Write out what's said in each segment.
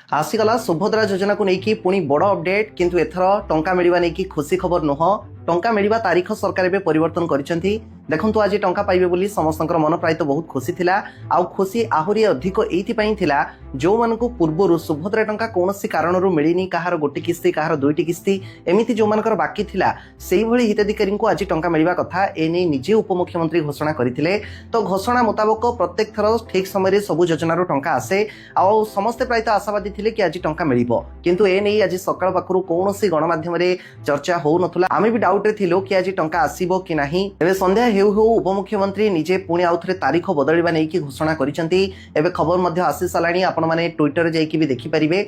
आसीगला सुभद्रा योजना को लेकिन पुणी बड़ अपडेट किंतु एथर टंका मिलवा नहीं खुशी खबर नुह टंका मिलवा तारीख सरकार एवं परिवर्तन करिसेंती। देखंतु आज टंका पाइबे बोली समस्तଙ୍କର मन प्रायत बहुत खुशी थिला आउ खुशी आहुरी अधिक एइथिपई थिला जो मानकु पूर्वरु सुभद्रा टंका कोनोसी कारणरु मिलिनी कहार गोटी किस्ती कहार दुईटी किस्ती एमिति जो मानकर बाकी थिला सेही भली हिताधिकारी को आज टंका मिलवा कथा एने निजे उपमुख्यमंत्री घोषणा करथिले। तो घोषणा मुताबक प्रत्येक थर ठीक समय सब योजनार टंका आसे आउ समस्ते प्रायत आशावादी थिले कि आज टंका मिलिबो किंतु ए नै आज सकाळ पाखरु कोनोसी गणमाध्यम रे चर्चा हो नथुला। आमे भी डाउट रे थिलो कि आज टंका आसीबो कि नाही। एबे संध्या हेउ हेउ उपमुख्यमंत्री निजे पुणी आउ थरे तारीख बदलवा नै कि घोषणा करिसेंती। एबे खबर मध्ये आसी सालाणी आपण माने ट्विटर जाई कि भी देखि परिबे।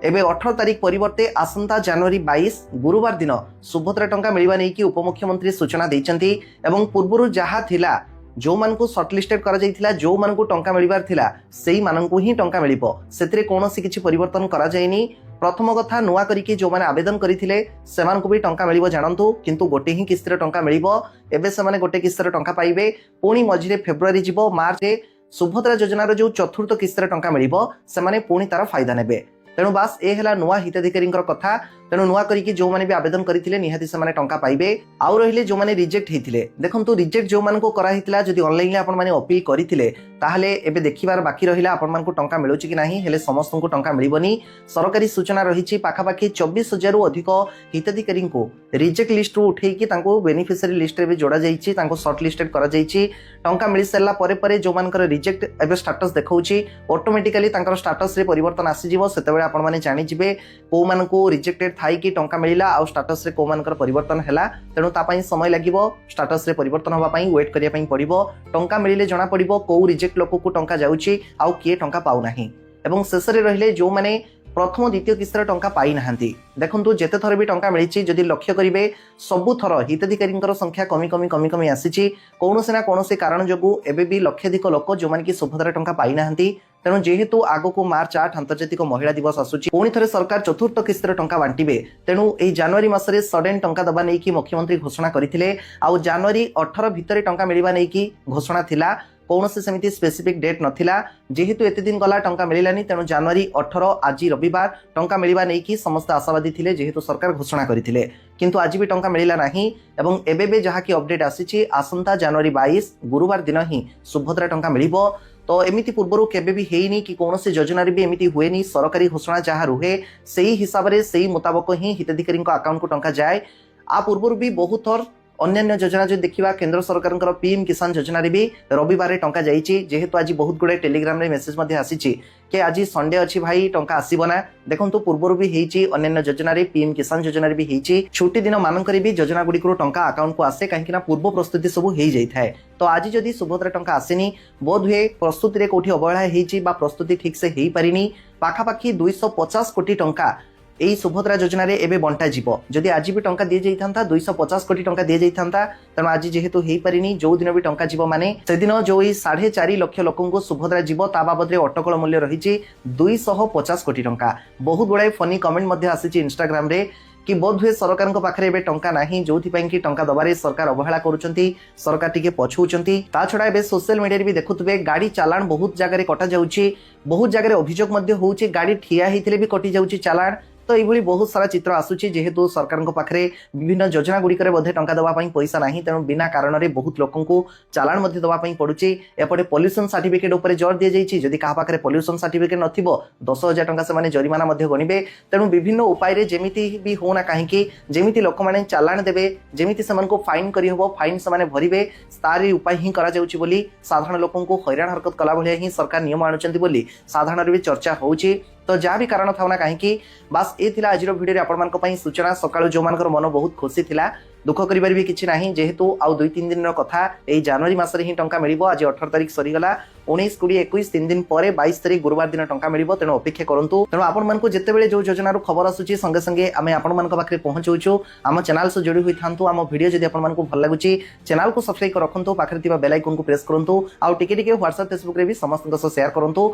एबे 18 तारीख परिवर्ते आसंता जनवरी 22 गुरुवार दिन सुभद्रा टंका मिलवा नै कि उपमुख्यमंत्री सूचना दैचंती एवं पूर्वरु जहा थिला जो मानकु शॉर्टलिस्टेड करा जायथिला जो मानकु टंका मिलिबार थिला सेही मानकु ही टंका मिलिबो सेतरे कोनोसी किछि परिवर्तन करा जायनी। प्रथम कथा नुआ करिके जो माने आवेदन करिथिले सेमानकु भी टंका मिलिबो जानंतु किंतु गोटे ही किस्तिर टंका मिलिबो। एबे से माने गोटे किस्तिर टंका पाइबे पुणी मझिरे फेब्रुआरी जिवो मार्च रे सुभद्रा योजनार जो चतुर्थ किस्तिर टंका मिलिबो से माने पुणी तार फायदा नेबे। तेणु बास ए हला नुआ हिताधिकारी कथा। तेणु नुआ करिके जो माने भी आवेदन करथिले निहाती से माने टंका पाइबे। आउ रहिले जो माने रिजेक्ट हेथिले देखंतु रिजेक्ट जो मानको करा हितला जदि ऑनलाइन ले आपण माने अपील करथिले ताहले एबे देखिबार बाकी रहिला आपण मानको टंका मिलुची कि नाही हेले समस्तनको टंका मिलिबनी। सरकारी सूचना रहिछि पाखापाखी 24,000 रु अधिक हिताधिकारी को रिजेक्ट लिस्ट रु उठेई कि तांको बेनिफिशियरी लिस्ट रे भी जोड़ा जाईछि तांको शॉर्ट लिस्टेड करा जाईछि। टंका मिलि सल्ला परे परे जो मानकर रिजेक्ट एबे स्टेटस देखौछि ऑटोमेटिकली तांकर स्टेटस रे परिवर्तन आसी जिवो सेतेबेले आपण माने जानि जिवे को मानको रिजेक्टेड थाई कि टंका मिलिला आ स्टेटस रे को मानकर परिवर्तन हैला। तेणु ता पई समय लागिवो स्टेटस रे परिवर्तन होबा पई वेट करिया पई पड़िवो। टंका मिलिले जणा पड़िवो को रिजेक्ट लोक को टंका जाउछि आउ किए टंका पाउ नाही एवं शेष रे रहिले जो माने प्रथम द्वितीय किस्तर टंका पाई नाहंती। देखंतु जेते थर भी टंका मिलिछि जदि लक्ष्य करिवे सबु थर हिताधिकारींकर संख्या कमी कमी कमी कमी आसीछि कोनोसे ना कोनोसे कारण जगु एबे भी लक्षाधिक लोक जो माने कि सुभद्रा टंका पाई नाहंती। तेणु जेहेतु आगो को मार्च 8 अंतर्जातिक महिला दिवस आसुची पुणी थरे सरकार चतुर्थ किस्तर टंका बांटिबे। तेणु एई जनवरी मासरे सडन टंका दबा नै कि मुख्यमंत्री घोषणा करथिले आउ जनवरी 18 भितरे टंका मिलिबा नै कि घोषणा थिला कौनसी सेमिति स्पेसिफिक डेट नथिला। जेहेतु एते दिन गला टंका मिलिलानी तेणु जनवरी 18 आज रविवार टंका मिलिबा नै कि समस्त आशावादी थिले जेहेतु सरकार घोषणा करथिले किंतु आज भी टंका मिलिला नाही। एवं एबे बे जहा कि अपडेट आसीछि आसंता जनवरी 22 गुरुवार दिन ही सुभद्रा टंका मिलिबो। तो एमिति पूर्वरु केबे भी हेइनी कि कोनोसी योजना रे भी एमिति हुएनी सरकारी घोषणा जहा रुहे सेही हिसाब रे सेही मुताबिक ही हिताधिकारी अकाउंट को टंका जाए। आ पूर्वरु भी बहुत थर अन्य योजना जो देखिबा केंद्र सरकार पीएम किसान योजना रे भी रविवार टंका जाइछि। जेहेतु आज बहुत गुडे टेलीग्राम रे मेसेज मध्ये आसीछि कि आज संडे अछि भाई टंका आसीबो ना। देखंतु पूर्वरु भी हेइछि अन्य योजना रे पीएम किसान योजना रे भी हेइछि छुट्टी दिन मानकर भी योजना गुडी को टंका अकाउंट को आसे कहीं ना पूर्व प्रस्तुति सब हो जाई थाए। तो आज जदि सुभद्रा टंका आसेनी बोध हुए प्रस्तुति रे कोठी अवहेला हेइछि बा प्रस्तुति ठीक से हेई परिनी पाखापाखी 250 कोटी टंका एई सुभद्रा योजना रे एबे बंटा जीवो। जदि आज भी टंका दिए जाइथांता 250 कोटी टंका दिए जाइथांता तेणु आज जेहेतु हेई परिनी जो दिन भी टंका जीवो माने से दिन जो 4.5 लाख लोकन को सुभद्रा जीवो ता बाबद रे अटकल मूल्य रहिछि 250 कोटी टंका। बहुत गुड़ाई फनी कमेंट मध्ये आसीछि इंस्टाग्राम रे कि बोध हुए सरकार पाखे एबे टंका नाही जोथि पई कि टंका दबारे सरकार अवहेला करूचंती सरकार टिके पछौचंती। ता छडा एबे सोशल मीडिया रे भी देखुतबे गाड़ी चालान बहुत जगह रे कटा जाउची बहुत जगह रे अभियोग मध्ये होउची गाड़ी ठिया हिथिले भी कटि जाउची चालान। तो ये बहुत सारा चित्र आसुची जेहेतु सरकार पाखे विभिन्न योजना गुड़िक टंका दवा पैसा ना तेणु बिना कारण में बहुत लोक चालान दवा पड़ुची। एपटे पॉल्यूशन सर्टिफिकेट उपर जोर दी जाइए जदि क्या पाखे पॉल्यूशन सर्टिफिकेट न 10,000 टंका से जरिमाना गणिबे। तेणु विभिन्न उपाय जमीती भी होना कहीं जमीती लोक मैंने चालान देवे जमीती से फाइन करहब फाइन से भरवे तारी उपाय ही करा जाउची बोली साधारण लोक हैरान हरकत कला भाया ही सरकार नियम आणुचंती बोली साधारण भी चर्चा होउची। तो जहाँ भी कारण था कहीं बास ए थिला आज वीडियो आपण सूचना सकाळु जो मानकर मन बहुत खुशी थिला दुख करिबार भी किछि नाही जेहेतु आउ 2-3 दिन कथा ए जनवरी मासरे ही टंका मिलिबो। आज 18 तारीख सरीगला 19, 20, 21 3 दिन पर 22 तारीख गुरुवार दिन टंका मिलिबो। तेणु अपेक्षा करंतु। तेणु आपण मानकु जेतेबेले जो योजना रो खबर आसुची संगे संगे आमे आपण मानक पाखरे पहुंचौछु। आम चैनल से जोड़ी होई थांतु। आम वीडियो जदि आपण मानकु भल लागुची चैनल को सब्सक्राइब कर रखंतु पाखरे थिबा बेल आइकन को प्रेस करंतु आउ टिके टिके WhatsApp Facebook रे भी समस्त शेयर करंतु।